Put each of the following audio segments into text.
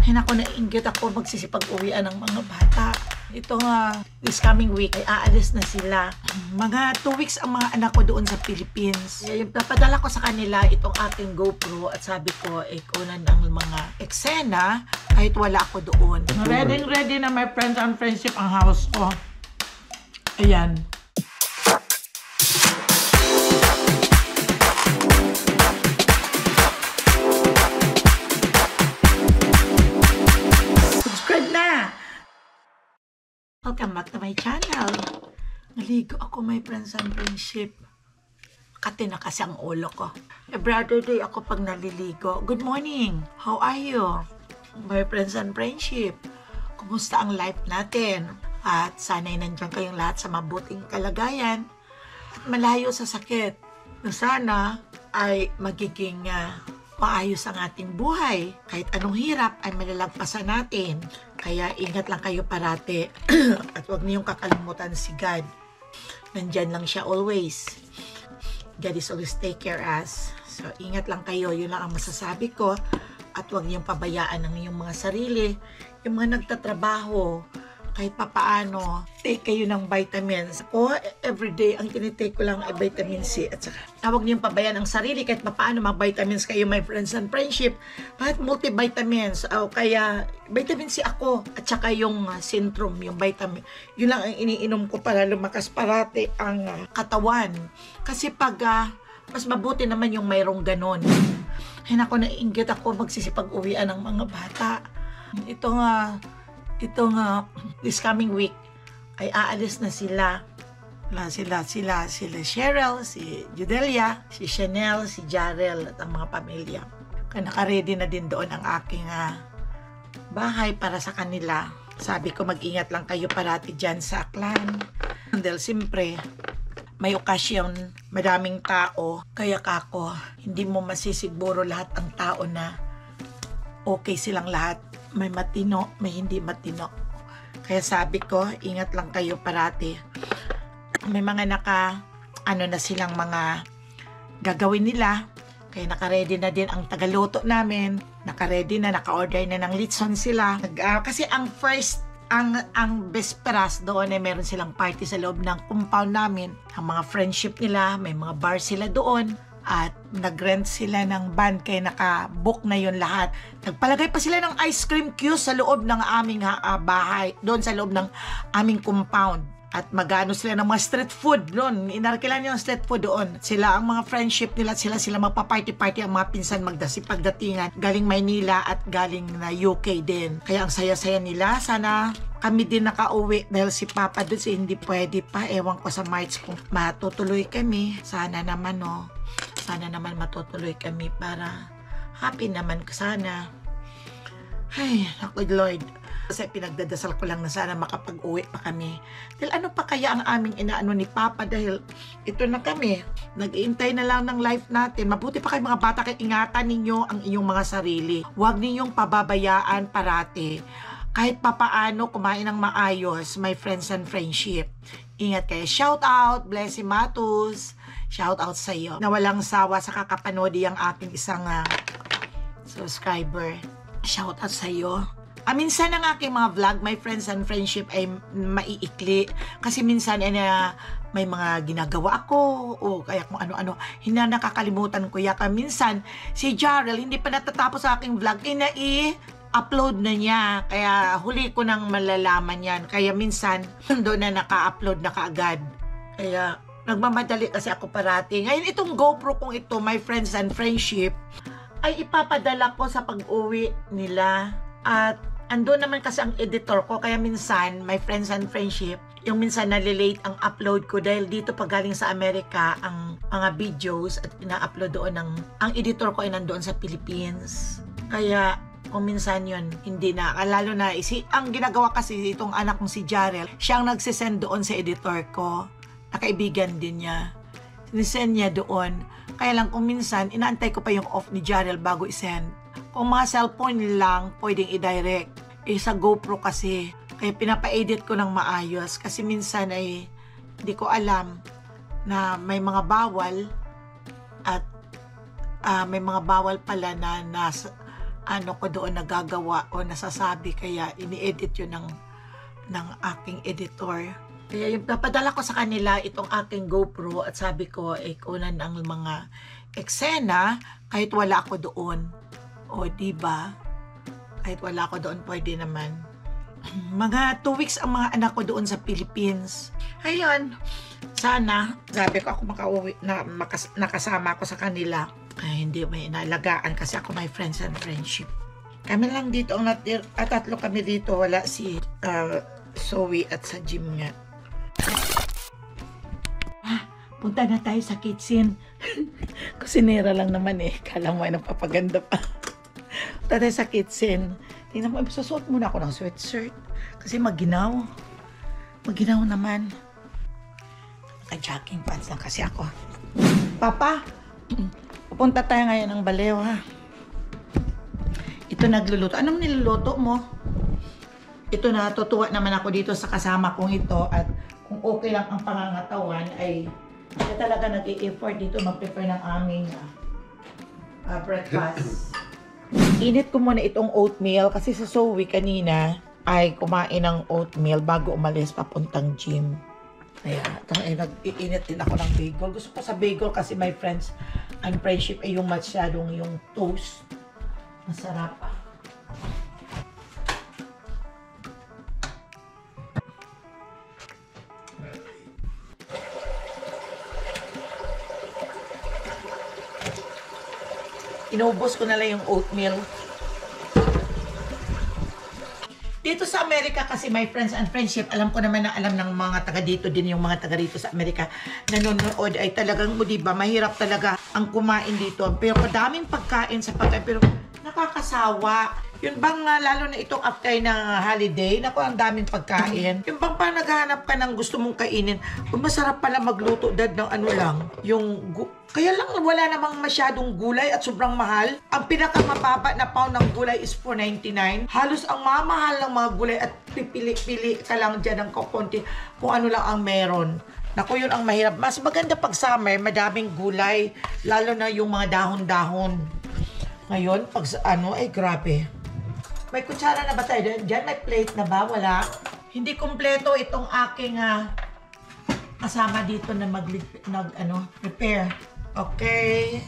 Ay naku, nainggit ako magsisipag-uwian ng mga bata. Ito nga, this coming week ay aalis na sila. Mga 2 weeks ang mga anak ko doon sa Philippines. Napadala ko sa kanila itong aking GoPro at sabi ko, kunan ang mga eksena kahit wala ako doon. Ready na my friends and friendship ang house ko. Ayan. Welcome back to my channel. Naligo ako, my friends and friendship. Kati na kasi ang ulo ko. Every other day ako pag naliligo. Good morning. How are you? My friends and friendship. Kumusta ang life natin? At sana'y nandiyan kayong lahat sa mabuting kalagayan. Malayo sa sakit. Sana ay magiging maayos ang ating buhay. Kahit anong hirap ay malalagpasan natin. Kaya ingat lang kayo parati. At huwag niyong kakalimutan si God. Nandyan lang siya always. God is always take care us. So ingat lang kayo. Yun lang ang masasabi ko. At huwag niyong pabayaan ang inyong mga sarili. Yung mga nagtatrabaho, kahit papaano, take kayo ng vitamins. O, everyday, ang tinitake ko lang ay vitamin C. At saka, huwag niyong pabayaan ang sarili kahit papaano mag-vitamins kayo, my friends and friendship. Kahit multivitamins, o kaya vitamin C ako. At saka yung Centrum, yung vitamin. Yun lang ang iniinom ko para lumakas parati ang katawan. Kasi pag, mas mabuti naman yung mayroong ganon. Ay naku, nainggit ako magsisipag-uwian ng mga bata. Ito nga, this coming week, ay aalis na sila. Sila Cheryl, si Judelia, si Chanel, si Jarrell, at ang mga pamilya. Kaya naka-ready na din doon ang aking bahay para sa kanila. Sabi ko, mag-ingat lang kayo parati dyan sa Aklan. Dahil siyempre, may okasyon, madaming tao. Kaya kako, hindi mo masisiguro lahat ang tao na okay silang lahat. May matino, may hindi matino. Kaya sabi ko, ingat lang kayo parati. May mga na silang mga gagawin nila. Kaya naka-ready na din ang tagaluto namin. Naka-ready na, naka-order na ng litson sila. Kasi ang first, ang besperas doon ay meron silang party sa loob ng compound namin. Ang mga friendship nila, may mga bar sila doon. At nag-rent sila ng van kaya naka-book na yun lahat. Nagpalagay pa sila ng ice cream queue sa loob ng aming bahay, doon sa loob ng aming compound. At magano sila ng mga street food doon. Inarkilan yung street food doon. Sila ang mga friendship nila, sila magpa-party-party ang mga pinsan pagdatingan. Galing Maynila at galing na UK din. Kaya ang saya-saya nila. Sana kami din nakauwi dahil si Papa doon hindi pwede pa. Ewan ko sa March kung matutuloy kami. Sana naman Sana naman matutuloy kami para happy naman sana. Ay, Lord Lord. Kasi pinagdadasal ko lang na sana makapag-uwi pa kami. Dahil ano pa kaya ang aming inaano ni Papa dahil ito na kami. Nag-iintay na lang ng life natin. Mabuti pa kayo mga bata, kaya ingatan ninyo ang inyong mga sarili. Huwag ninyong pababayaan parati. Kahit papaano kumain ng maayos, my friends and friendship. Ingat kayo. Shout out, Blessy Matus. Shout out sa iyo na walang sawa sa kakapanodi ang aking isang subscriber. Shout out sa iyo. Minsan ang aking mga vlog, my friends and friendship ay maiikli. Kasi minsan may mga ginagawa ako o kaya kung ano-ano. Hindi nakakalimutan ko yaka. Minsan si Jarrell hindi pa natatapos sa aking vlog. Upload na niya. Kaya huli ko nang malalaman yan. Kaya minsan doon na naka-upload na kaagad. Kaya nagmamadali kasi ako parati. Ngayon itong GoPro kong ito, my friends and friendship, ay ipapadala ko sa pag-uwi nila. At andun naman kasi ang editor ko. Kaya minsan, my friends and friendship, yung minsan nalilate ang upload ko dahil dito pag galing sa Amerika ang mga videos at ina-upload doon ang editor ko ay nandoon sa Philippines. Kaya kung minsan yun, hindi na. Lalo na, ang ginagawa kasi itong anak kong si Jarrell, siya ang nagsisend doon sa editor ko. Nakaibigan din niya. Sinisend niya doon. Kaya lang kung minsan, inaantay ko pa yung off ni Jarrell bago isend. Kung mga cellphone lang, pwedeng i-direct. Sa GoPro kasi, kaya pinapa-edit ko ng maayos. Kasi minsan ay, hindi ko alam na may mga bawal at may mga bawal pala na ano ko doon nagagawa o nasasabi, kaya ini-edit yun ng aking editor. Kaya yung napadala ko sa kanila itong aking GoPro at sabi ko kunan ang mga eksena kahit wala ako doon. O diba? Kahit wala ako doon, pwede naman. Mga 2 weeks ang mga anak ko doon sa Philippines. Ayun, sana, sabi ko ako makauwi, nakasama ako sa kanila. Ay, hindi may inalagaan kasi ako may friends and friendship. Kami lang dito ang tatlo kami dito. Wala si Zoe at sa gym nga. Punta na tayo sa kitchen. Kusinera lang naman Kala mo ay napapaganda pa. Punta tayo sa kitchen. Tingnan mo, susuot muna ako ng sweatshirt. Kasi maginaw. Maginaw naman. Naka-jogging pants lang kasi ako. Papa, pupunta tayo ngayon ng Balew, ha? Ito nagluluto. Anong niluluto mo? Ito, natutuwa naman ako dito sa kasama kong ito. At kung okay lang ang pangangatawan, ay siya talaga nag-i-effort dito mag-prepare ng aming breakfast. Init ko muna itong oatmeal kasi sa Zoe kanina ay kumain ng oatmeal bago umalis papuntang gym. Kaya nag-iinit din ako ng bagel. Gusto ko sa bagel kasi my friends and friendship ay yung masyadong yung toast. Masarap. Inubos ko na lang yung oatmeal. Dito sa Amerika kasi my friends and friendship, alam ko naman na alam ng mga taga dito din, yung mga taga dito sa Amerika nanonood ay talagang, diba, mahirap talaga ang kumain dito. Pero kadaming pagkain sa pagkain, pero nakakasawa. Yun bang lalo na itong after ng holiday, naku, ang daming pagkain. Yung bang pa naghahanap ka ng gusto mong kainin, masarap pala magluto dad ng ano lang, yung kaya lang wala namang masyadong gulay at sobrang mahal. Ang pinakamababa na pound ng gulay is $4.99. Halos ang mamahal ng mga gulay at pipili-pili ka lang dyan ng kukunti kung ano lang ang meron. Naku, yun ang mahirap. Mas maganda pag summer, madaming gulay, lalo na yung mga dahon-dahon. Ngayon, pag ay grabe. May kutsara na ba tayo dyan? May plate na ba? Wala. Hindi kumpleto itong aking kasama dito na prepare. Okay.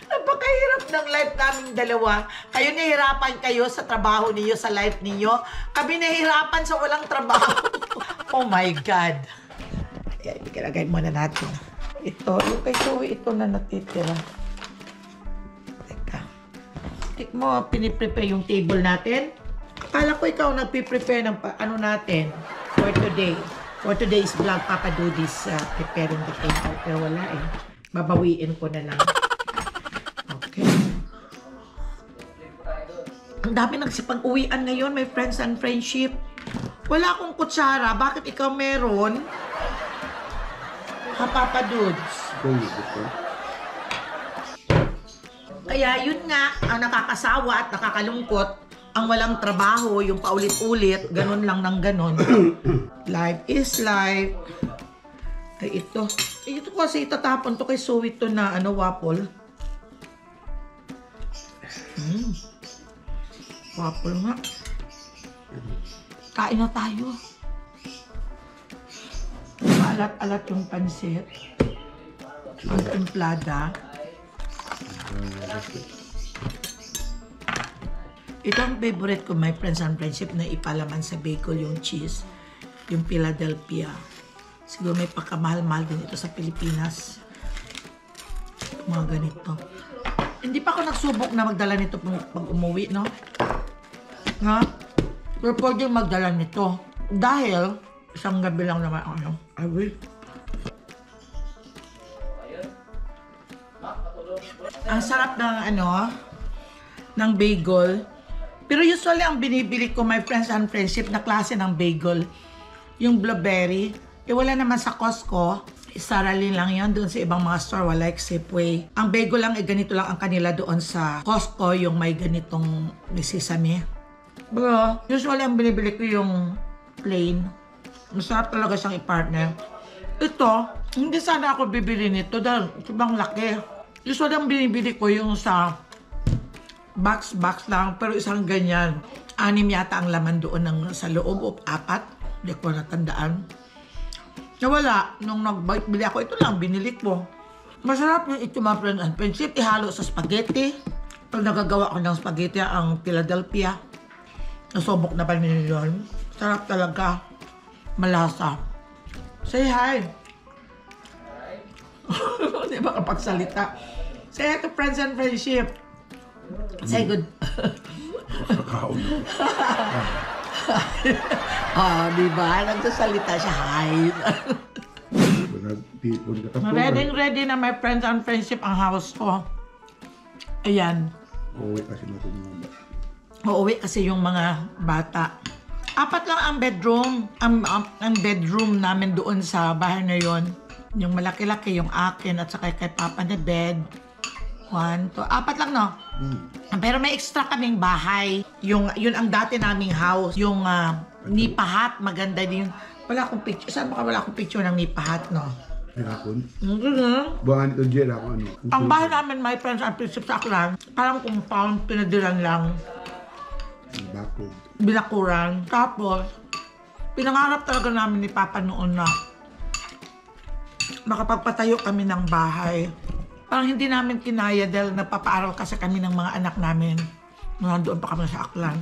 Napakahirap ng life naming dalawa. Kayo nahihirapan kayo sa trabaho niyo, sa life niyo. Kami nahihirapan sa walang trabaho. Oh my God. Ayan, ikalagay muna natin. Ito, yung kay Zoe, ito na natitira. Teka. Tik mo, piniprepare yung table natin. Akala ko ikaw nagpiprepare ng ano natin for today. For today's vlog, Papa Dudis preparing the table. Pero wala babawiin ko na lang. Okay. Ang dami nagsipag-uwian ngayon, my friends and friendship. Wala akong kutsara. Bakit ikaw meron? Ha, Papa Dudes? Kaya yun nga, ang nakakasawa at nakakalungkot, ang walang trabaho, yung paulit-ulit, ganun lang ng ganun. Life is life. Ay, ito. Ito kasi itatapon to kay Zoe to na waffle. Waffle nga. Kain na tayo. Maalat-alat yung pansit. Ang templada. Ito ang favorite ko, my friends and friendship, na ipalaman sa bagel yung cheese, yung Philadelphia. Siguro may pagkamahal-mahal din ito sa Pilipinas. Mga ganito. Hindi pa ako nagsubok na magdala nito pag umuwi, no? Nga? Pero pwede magdala nito. Dahil, isang gabi lang naman, I will. Ang sarap ng, ng bagel. Pero usually, ang binibili ko, my friends and friendship, na klase ng bagel, yung blueberry, wala naman sa Costco. Sarali lang yan doon sa ibang mga store, like Safeway. Ang bagel lang, ganito lang ang kanila doon sa Costco, yung may ganitong may sesame. Bro, usually, ang binibili ko yung plain. Masarap talaga siyang i-partner. Ito, hindi sana ako bibili nito dahil sobrang laki. Usually, ang binibili ko yung sa Box lang, pero isang ganyan. 6 yata ang laman doon sa loob o 4. Hindi ko natandaan. Nawala. Nung nagbili ako, ito lang, binili ko. Masarap yung ito mga friends and friendship. Ihalo sa spaghetti. Pag nagagawa ko ng spaghetti, ang Philadelphia. Nasubok na pa ninyo yun. Sarap talaga. Malasa. Say hi. Hindi ba kapag salita? Say hi to friends and friendship. Say good. Diba? Nagsasalita siya. Hi. Ready na my friends and friendship ang house ko. Ayan. Uuwi kasi yung mga bata. 4 lang ang bedroom. Ang bedroom namin doon sa bahay na yon. Yung malaki-laki, yung akin at saka kay Papa na bed. 1, 2, 4 lang, no? Pero may extra kaming bahay. Yun ang dati naming house. Yung nipahat, maganda din. Wala akong picture. Saan baka wala akong picture ng nipahat, no? Hapon? Buwangan ito, Jel, ako ano? Ang bahay namin, my friends and friendship sa Aklan, parang compound, pinadilan lang. Backroom. Binakuran. Tapos, pinangarap talaga namin ni Papa noon na makapagpatayo kami ng bahay. Parang hindi namin kinaya dahil napapaaral kasi kami ng mga anak namin. Nandoon pa kami sa Aklan.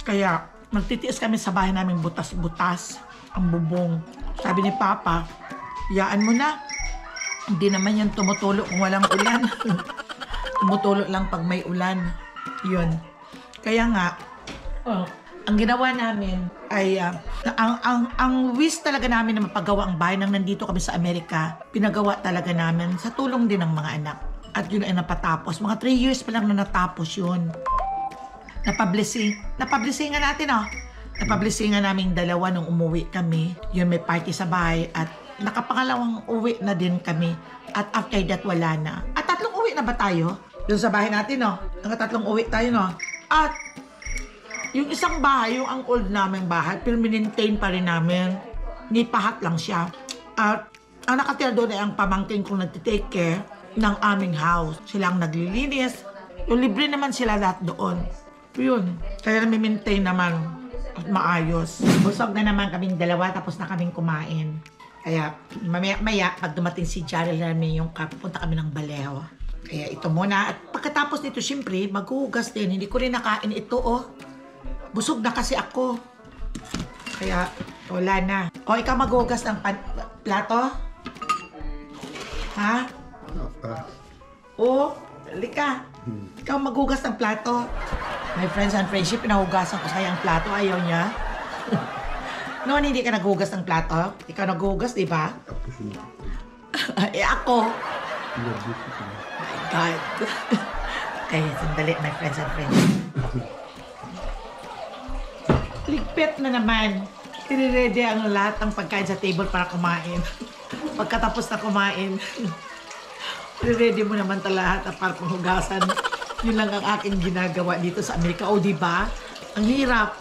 Kaya, magtitiis kami sa bahay namin butas-butas ang bubong. Sabi ni Papa, yaan mo na. Hindi naman yan tumutulo kung walang ulan. Tumutulo lang pag may ulan. Yun. Kaya nga, ang ginawa namin ay ang wish talaga namin na mapagawa ang bahay nang nandito kami sa Amerika, pinagawa talaga namin sa tulong din ng mga anak. At yun ay napatapos. Mga 3 years pa lang na natapos yun. Napublishingan natin, Napublishingan naming 2 nung umuwi kami. Yun, may party sa bahay at nakapangalawang uwi na din kami. At after that, wala na. At 3 uwi na ba tayo? Yun sa bahay natin, Ang 3 uwi tayo, At yung isang bahay, yung ang old naming bahay, pero minintain pa rin namin. Nipahat lang siya. At ang nakatira doon ay ang pamangkin kong nagtitake care ng aming house. Sila ang naglilinis. Yung libre naman sila lahat doon. Yun. Kaya nami-maintain naman at maayos. Busog na naman kaming 2, tapos na kaming kumain. Kaya maya pag dumating si Jarrell namin yung punta kami ng Baleho. Kaya ito muna. At pagkatapos nito, syempre, maghuhugas din. Hindi ko rin nakain ito, Busog na kasi ako. Kaya, wala na. O, ikaw maghugas ng plato? Ha? O, halika. Ikaw maghugas ng plato. My friends and friendship, pinahugasan ko sa'yo ang plato. Ayaw niya. Noon, hindi ka naghugas ng plato? Ikaw naghugas, di ba? Ako. My God. Kaya, sandali, my friends and friendship. Ligpit na naman. I-ready ang lahat ng pagkain sa table para kumain. Pagkatapos na kumain, i-ready mo naman lahat para panghugasan. Yun lang ang aking ginagawa dito sa Amerika. O, diba? Ang hirap.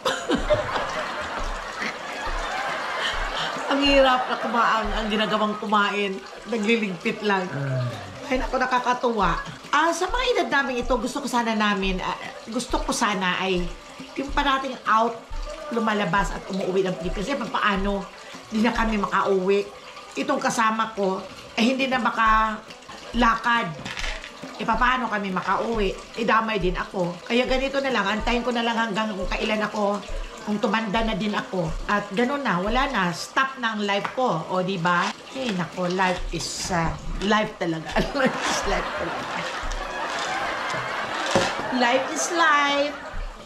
Ang hirap na ang ginagawang kumain. Nagliligpit lang. Ay, naku, nakakatuwa. Sa mga edad namin ito, gusto ko sana ay yung parating out, lumalabas at umuwi ng Pilipinas. Kasi paano hindi na kami makauwi. Itong kasama ko, hindi na makalakad. Paano kami makauwi? Damay din ako. Kaya ganito na lang, antayin ko na lang hanggang kung kailan ako, kung tumanda na din ako. At gano'n na, wala na. Stop na ang life ko. O, diba? Nako, life is life talaga. Life is life talaga. Life is life.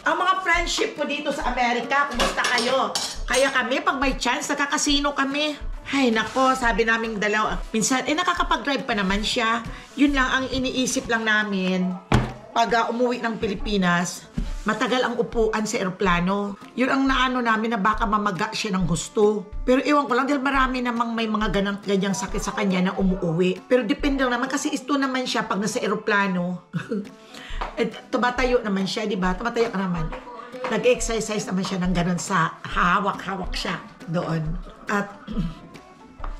Ang mga friendship ko dito sa Amerika, kumusta kayo? Kaya kami, pag may chance, nakakasino kami. Ay, nako, sabi naming 2. Minsan, nakakapag-drive pa naman siya. Yun lang ang iniisip lang namin. Pag umuwi ng Pilipinas, matagal ang upuan sa eroplano. Yun ang naano namin na baka mamaga siya ng husto. Pero iwan ko lang, dahil marami namang may mga ganyang sakit sa kanya na umuwi. Pero depende lang naman, kasi ito naman siya pag nasa eroplano. Tumatayo naman siya, di ba? Tumatayo ka naman. Nag-exercise naman siya ng ganun sa hawak-hawak siya doon. At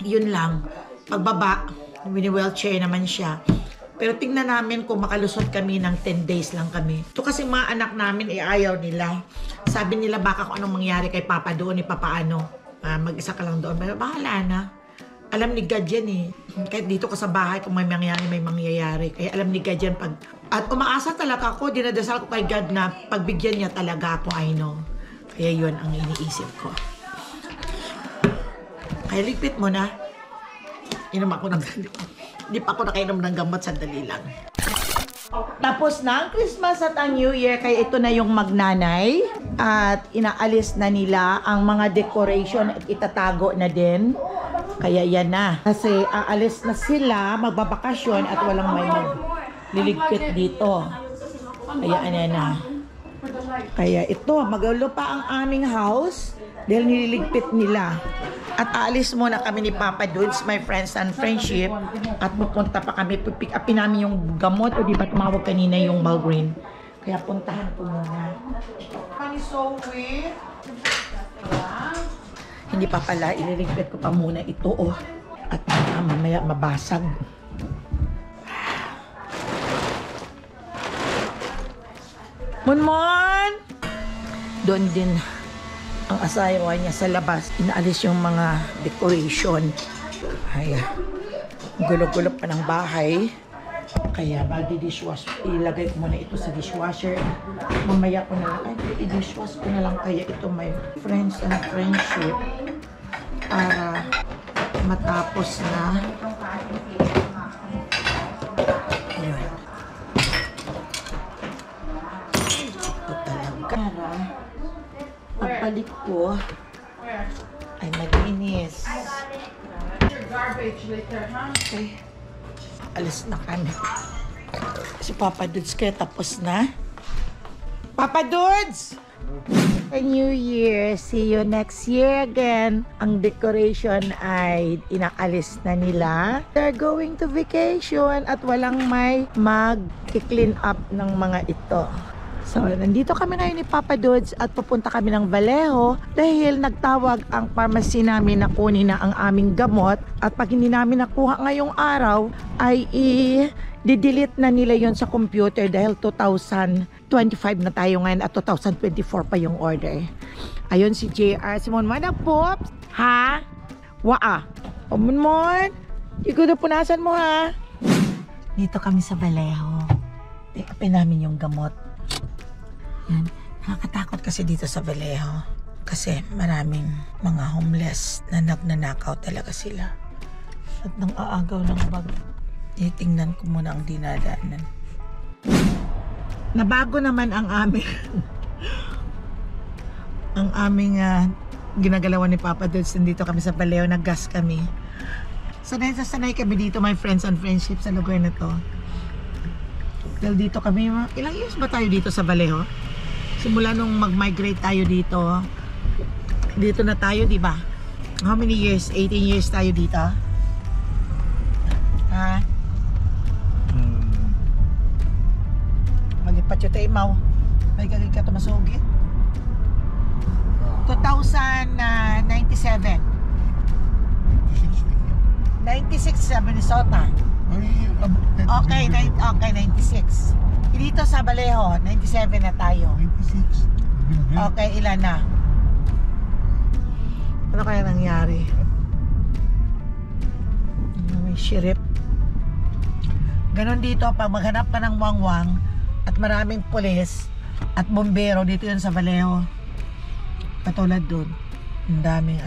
yun lang, pagbaba, wheelchair naman siya. Pero tingnan namin kung makalusot kami ng 10 days lang kami. Ito kasi mga anak namin ayaw nila. Sabi nila baka kung anong mangyari kay Papa doon, papaano. Mag-isa ka lang doon. Pero bahala na. Alam ni God yan eh. Kahit dito ka sa bahay, kung may mangyayari. Kaya alam ni God yan. At umaasa talaga ako, dinadasal ko kay God na pagbigyan niya talaga ako, I know. Kaya yun ang iniisip ko. Kaya ligpit mo na. Inom ako ng gamot. Hindi pa ako nakainom ng gamot, sandali lang. Tapos na ang Christmas at ang New Year, kaya ito na yung magnanay. At inaalis na nila ang mga decoration at itatago na din. Kaya yan na. Kasi aalis na sila, magbabakasyon at walang may liligpit dito. Kaya ano na. Kaya ito, magulo pa ang aming house dahil nililigpit nila. At aalis muna kami ni Papa Dudes, my friends and friendship. At pupunta pa kami, pick upin namin yung gamot. O diba tumawag kanina yung Malgreen. Kaya puntahan ko muna. Honey, so weird. Hindi pa pala, ililigpit ko pa muna ito, oh. At mamaya mabasag. Monmon! Doon din ang asawa niya sa labas. Inaalis yung mga decoration. Ay, gulo-gulo pa ng bahay. Kaya bagi-dishwash, ilagay ko muna ito sa dishwasher. Mamaya ko na lang, i-dishwash ko na lang kaya ito my friends and friendship para matapos na. Ayun. Ito talaga. Pagbalik ko ay malinis. Okay. Alis na kami. Si Papa Dudes kaya tapos na. Papa Dudes! New Year. See you next year again. Ang decoration ay inaalis na nila. They're going to vacation at walang may mag-clean up ng mga ito. So, nandito kami ngayon ni Papa Dudes at pupunta kami ng Vallejo dahil nagtawag ang pharmacy namin na kunin na ang aming gamot at pag hindi namin nakuha ngayong araw ay i-delete na nila yon sa computer dahil 2025 na tayo ngayon at 2024 pa yung order. Ayun si JR. Simon, mana pops? Ha? Waa? O Monmon? Ikaw na punasan mo ha? Dito kami sa Vallejo. Pick-upin namin yung gamot. Yan. Nakakatakot kasi dito sa Vallejo kasi maraming mga homeless na nagnanakaw talaga sila at nang aagaw ng bag. Titingnan ko muna ang dinadaanan. Nabago naman ang aming ginagalawan ni Papa Dudes. Nandito kami sa Vallejo, nag-gas kami. Sanay kami dito, my friends and friendship, sa lugar na to. Dahil dito kami, ilang years ba tayo dito sa Vallejo? Simula nung mag-migrate tayo dito. Dito na tayo, di ba? How many years? 18 years tayo dito? Ha? Malipat yung taimaw. May gagawin ka tumasugit. 2097. 96 sa Minnesota. Okay, 96. Dito sa Vallejo, 97 na tayo. 96. Okay, ilan na? Ano kaya nangyari? May shirip. Ganon dito, pag maghanap ka ng wangwang at maraming pulis at bombero, dito yun sa Vallejo. Katulad dun. Ang daming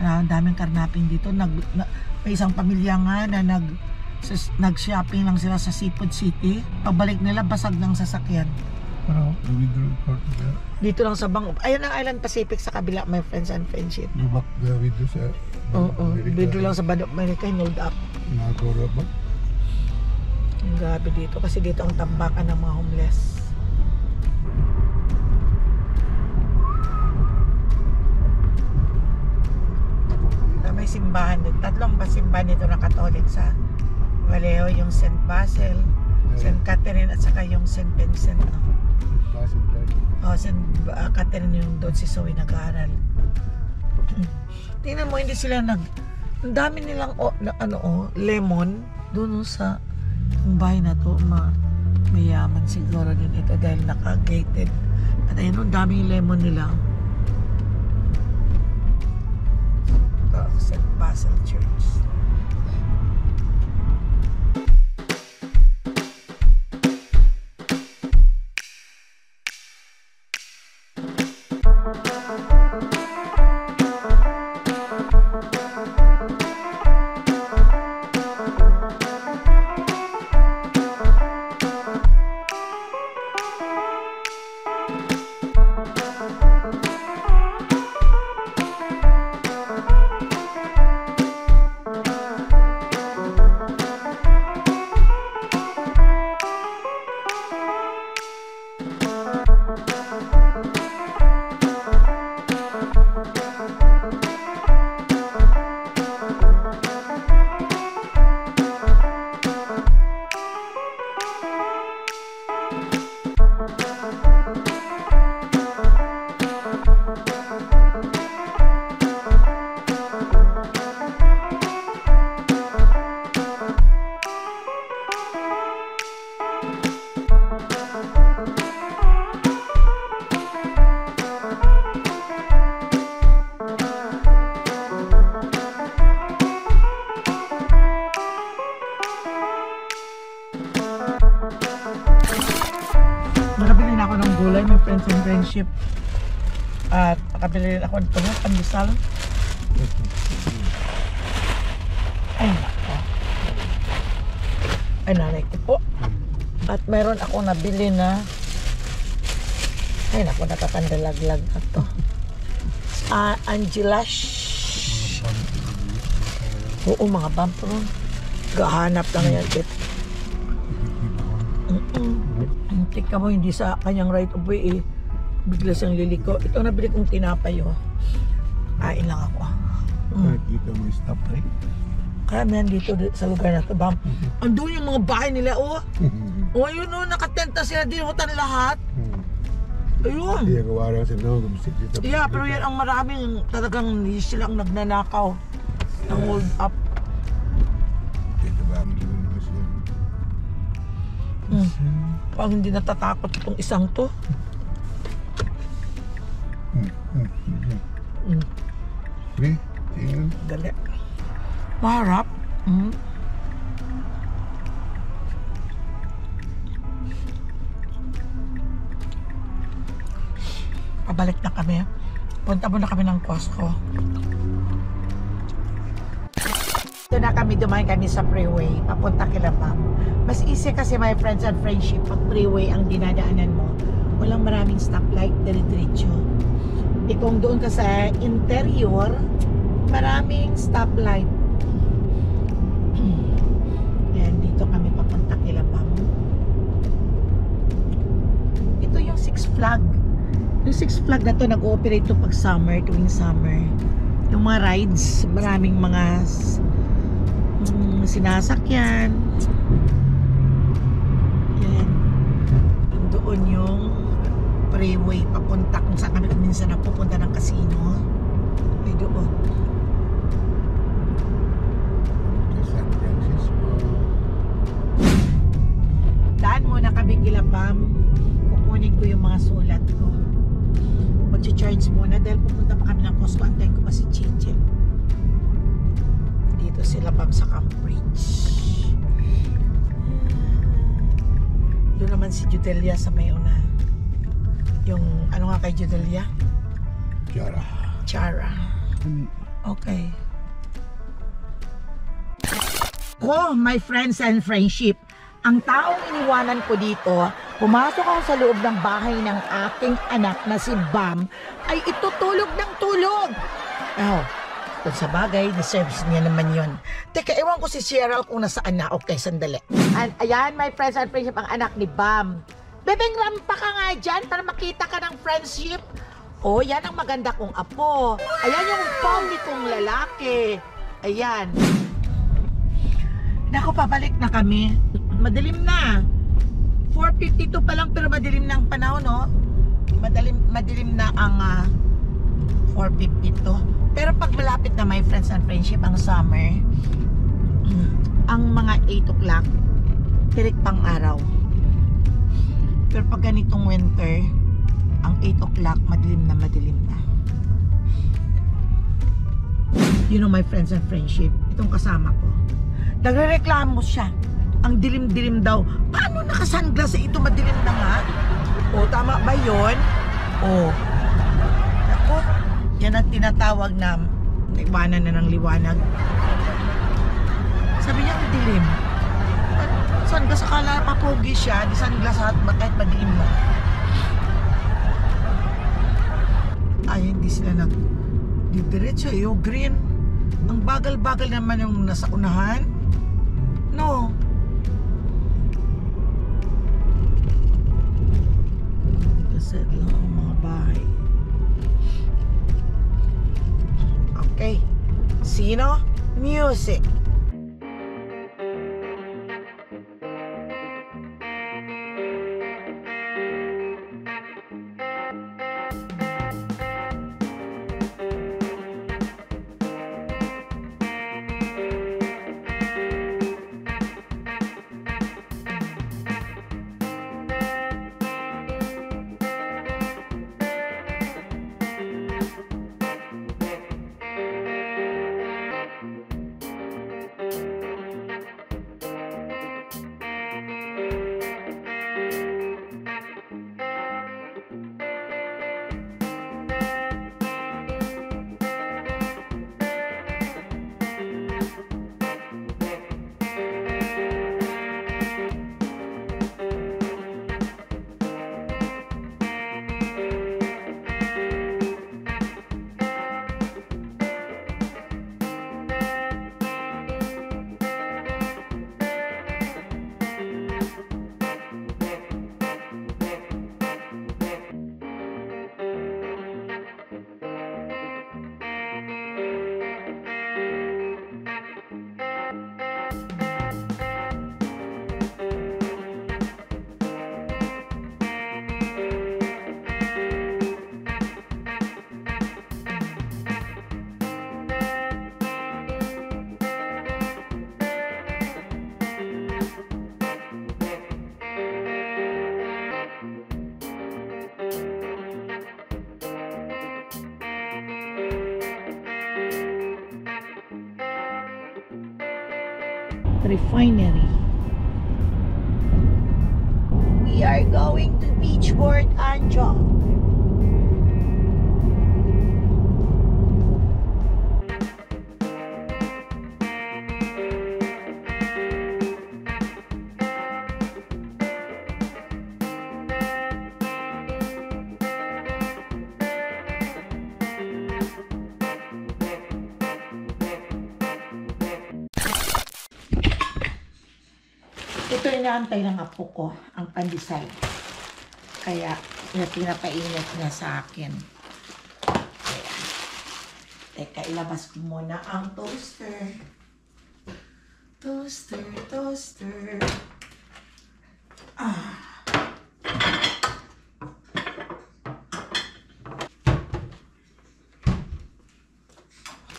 ang daming karnaping dito. May isang pamilya nga na nag-shopping lang sila sa Seafood City. Pagbalik nila, basag ng sasakyan. Dito lang sa ayun ang Island Pacific sa kabila, my friends and friendship. Lubak the video sa Dito lang sa Bado America, hold up. Nakakura ba? Ang grabe dito kasi dito ang tambakan ng mga homeless. May simbahan dito. Tatlong simbahan dito na Catholic sa Vallejo, yung St. Basil, St. Catherine at saka yung St. Vincent. St. Catherine yung doon si Zoe nag-aaral. Tingnan mo, hindi sila ang dami nilang lemon doon sa Ang bahay na to, mayaman siguro din ito dahil naka-gated. At ayun, ang daming lemon nila. Ito, St. Basil Church. Nakabili na ako ng gulay, may friends and friendship. At nakabili rin ako nito ng pandesal. Ay, nako. Ay, nanay ko po. At mayroon ako nabili na, ay, nako, nakakandalaglag na to. Angelash. Oo, mga bumperon. Gahanap lang yan. Tika mo, hindi sa kanyang right of way eh. Bigla siyang liliko. Ito nabili kong tinapay oh. Kain lang ako. Dito mo stop right? Kaya man dito sa lugar na ito, bam. Andun yung mga bahay nila oh. O yun oh, nakatenta sila, dinutan lahat. Ayun. Iya, gawa lang sila. Yeah, pero yan ang maraming talagang hindi silang nagnanakaw. Ang hold up. Dito ba? Pag hindi natatakot itong isang to. Okay, tingnan. Dali. Maharap. Pabalik na kami. Punta muna kami ng Costco. Ito na kami, dumaan kami sa freeway. Papunta kila Ma'am. Mas easy kasi my friends and friendship pag freeway ang dinadaanan mo. Walang maraming stoplight, dire-diretso. Kung doon ka sa interior, maraming stoplight. Yan, dito kami papunta kila Ma'am. Ito yung Six Flags. Yung Six Flags na to nag-ooperate to pag summer, tuwing summer. Yung mga rides, maraming mga sinasakyan. Yan. Doon yung freeway papunta kung saan kami minsan napupunta ng casino. Ay doon. San Francisco. Daan muna kami kila Pam. Kukunin ko yung mga sulat ko. Mag-charge muna dahil pupunta pa kami ng Costco. Antayin ko pa si Chiche. Dito sila Pam sa Cambridge. Doon naman si Judelia sa may una. Yung ano nga kay Judelia? Chara. Okay. Oh, my friends and friendship. Ang taong iniwanan ko dito, pumasok ako sa loob ng bahay ng aking anak na si Bam, ay itutulog ng tulog. Oh, kung sa bagay, deserves niya naman yun. Teka, ewan ko si Cheryl kung nasaan na. Okay, sandali. Ayan, my friends and friendship, ang anak ni Bam. Bebeng rampa ka nga dyan para makita ka ng friendship. Oh, yan ang maganda kong apo. Ayan yung pogi kong lalaki. Ayan. Naku, pabalik na kami. Madilim na. 4:52 pa lang pero madilim na ang panahon, no? Madilim na ang 4:52. Pero pag malapit na my friends and friendship ang summer, ang mga 8 o'clock, tirik pang araw. Pero pag ganitong winter, ang 8 o'clock, madilim na madilim na. You know my friends and friendship, itong kasama ko, nagre-reklamo siya. Ang dilim-dilim daw. Paano naka-sunglass ito? Madilim na nga. O, tama ba yun? O. Ako, yan ang tinatawag na iwanan na ng liwanag. Sabi niya, ang dilim. Sunglass, akala papogi siya. Di sunglass at kahit madilim na. Ay, hindi sila diretso. Yung green. Ang bagal-bagal naman yung nasa unahan. No. Kasi lang ang mga bahay. Okay. Sino? Music. Refinery. We are going to Beachport, Anjo. Ito inaantay ng apo ko, ang pandesal. Kaya pinapainit niya sa akin. Ayan. Teka, ilabas ko muna ang toaster. Toaster, toaster.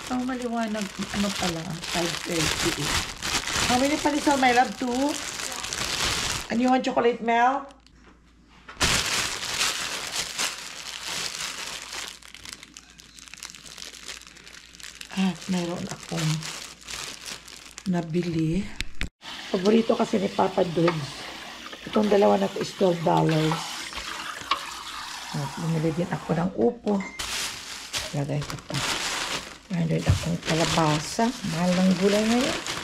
So, maliwanag. Ano pala? 5:30. How many pandesal, my love? 2? And you want chocolate milk? At mayroon akong nabili. Paborito kasi ni Papa Dud. Itong dalawa na ito is $12. At bumili din ako ng upo. Lagay ko pa. Mayroon akong kalabasa. Mahal ng gulay ngayon.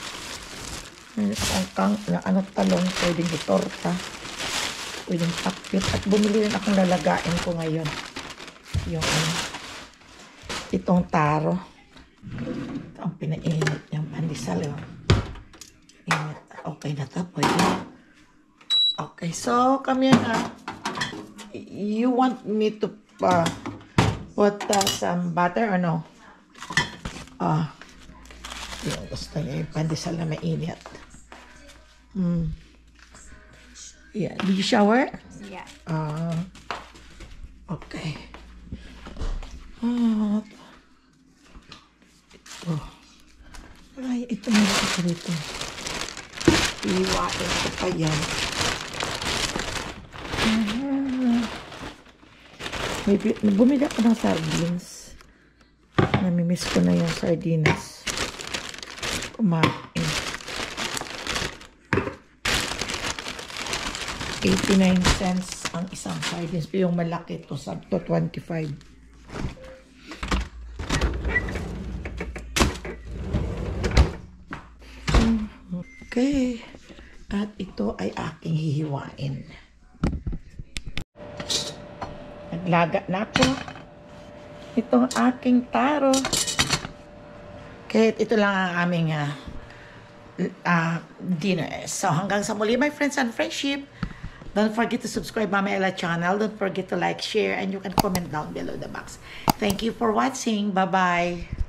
Talong, pwedeng itorta, pwedeng pakpit, at bumili rin akong lalagain ko ngayon yung itong taro. Ito ang pinainit yung pandesal. Init. Okay na ito, pwede. Okay, so kami na. You want me to put some butter or no? Yung gusto niya yung pandesal na mainit. Yeah. Did you shower? Yeah. Okay. Ito. Ay, ito meron ko dito. Iwain ko pa yan. Bumili ako ng sardines. Namimiss ko na yung sardinas. Kumain. 89 cents ang isang sardines. Yung malaki to, sab to 25. Okay. At ito ay aking hihiwain. Naglaga na ako. Itong aking taro. Kahit ito lang ang aming dinner. So hanggang sa muli, my friends and friendship. Don't forget to subscribe Mama Ella channel. Don't forget to like, share, and you can comment down below the box. Thank you for watching. Bye-bye.